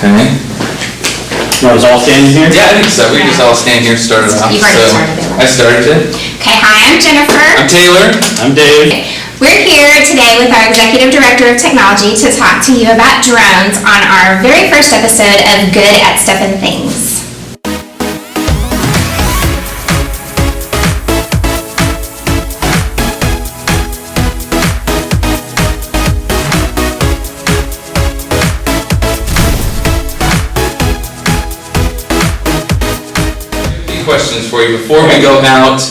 Okay. You want us all standing here? Yeah, I think so. We can just all stand here and start it off. You've already started it. I started it. Okay, hi, I'm Jennifer. I'm Taylor. I'm Dave. We're here today with our Executive Director of Technology to talk to you about drones on our very first episode of Good at Stuff and Things. Questions for you before we go out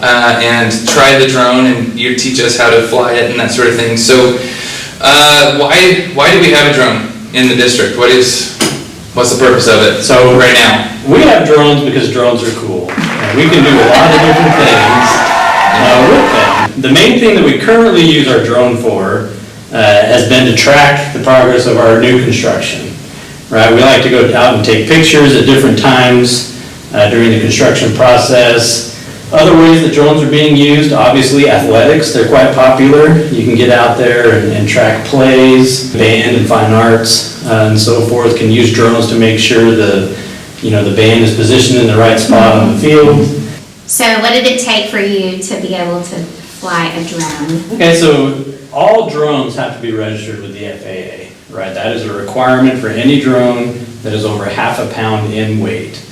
and try the drone and you teach us how to fly it and that sort of thing. So why do we have a drone in the district? What's the purpose of it? So right now we have drones because drones are cool. We can do a lot of different things with them. The main thing that we currently use our drone for has been to track the progress of our new construction. Right? We like to go out and take pictures at different times during the construction process. Other ways that drones are being used, obviously athletics, they're quite popular. You can get out there and track plays, band and fine arts and so forth, can use drones to make sure the band is positioned in the right spot on the field. So what did it take for you to be able to fly a drone? Okay, so all drones have to be registered with the FAA, right? That is a requirement for any drone that is over half a pound in weight.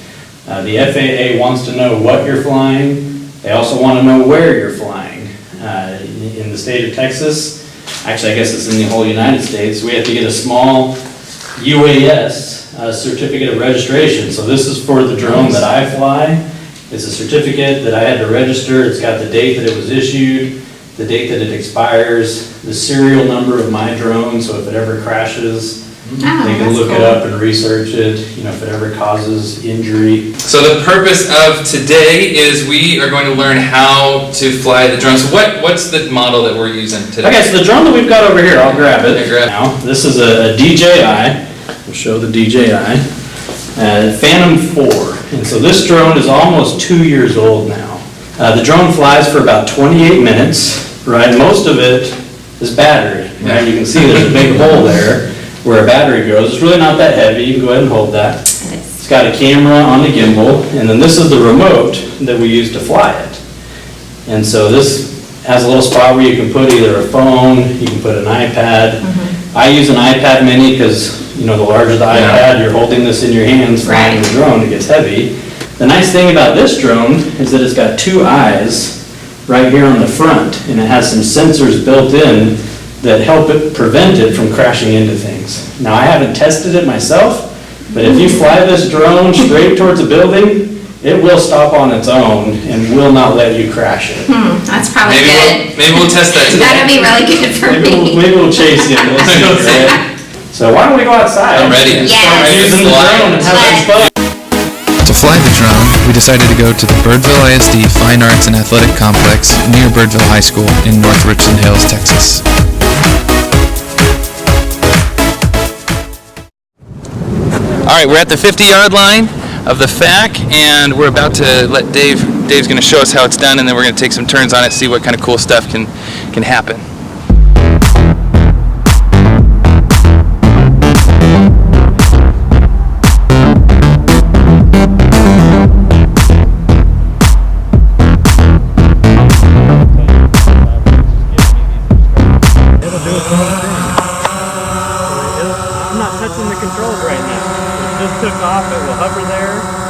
The FAA wants to know what you're flying. They also want to know where you're flying. In the state of Texas, actually I guess it's in the whole United States, we have to get a small UAS certificate of registration. So this is for the drone that I fly. It's a certificate that I had to register. It's got the date that it was issued, the date that it expires, the serial number of my drone, so if it ever crashes, they can look it up and research it, if it ever causes injury. So the purpose of today is we are going to learn how to fly the drone. So what's the model that we're using today? Okay, so the drone that we've got over here, I'll grab it Okay, now. This is a DJI. We'll show the DJI. Phantom 4. And so this drone is almost 2 years old now. The drone flies for about 28 minutes, right? Most of it is battery, right? You can see there's a big hole there where a battery goes. It's really not that heavy. You can go ahead and hold that. It's got a camera on the gimbal, and then this is the remote that we use to fly it. And so this has a little spot where you can put either a phone, you can put an iPad. I use an iPad mini because, the larger the iPad, you're holding this in your hands flying the drone, it gets heavy. The nice thing about this drone is that it's got two eyes right here on the front, and it has some sensors built in that help it prevent it from crashing into things. Now I haven't tested it myself, but if you fly this drone straight towards a building, it will stop on its own and will not let you crash it. That's probably good. Maybe we'll test that today. That'll be really good for me. Maybe we'll chase you. We'll see, right? So why don't we go outside? I'm ready. Yes. Using the drone and have some fun. To fly the drone, we decided to go to the Birdville ISD Fine Arts and Athletic Complex near Birdville High School in North Richland Hills, Texas. All right, we're at the 50-yard line of the FAC, and we're about to let Dave's going to show us how it's done, and then we're going to take some turns on it, see what kind of cool stuff can happen. I'm not touching the controls right now. It just took off, it will hover there.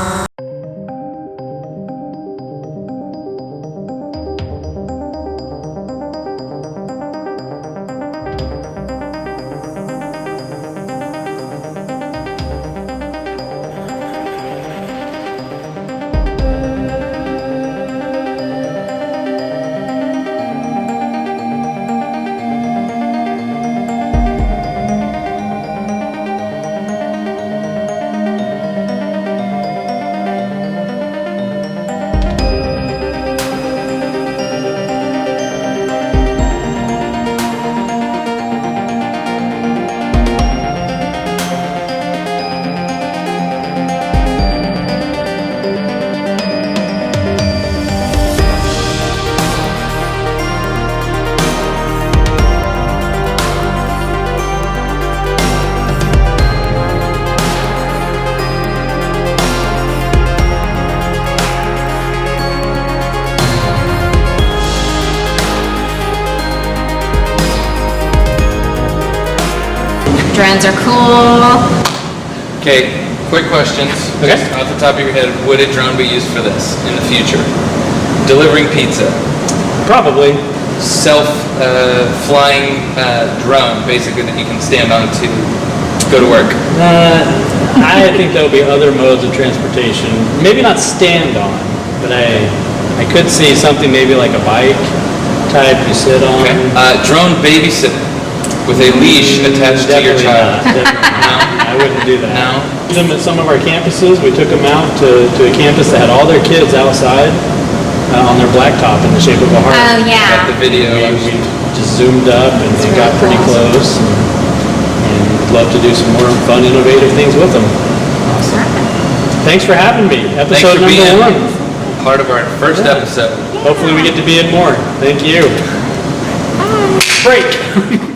drones are cool. Okay, quick questions. Okay. Just off the top of your head, would a drone be used for this in the future? Delivering pizza. Probably. Self-flying drone, basically, that you can stand on to go to work. I think there'll be other modes of transportation. Maybe not stand on, but I could see something maybe like a bike type you sit on. Okay. Drone babysitter with a leash attached to your child. Definitely not. I wouldn't do that. No? Used them at some of our campuses. We took them out to a campus that had all their kids outside on their blacktop in the shape of a heart. Oh, Got yeah. the video. We just zoomed up and got pretty close. And would love to do some more fun, innovative things with them. Thanks for having me. Thanks Episode for being number 1. part of our first episode. Hopefully we get to be in more. Thank you. Break.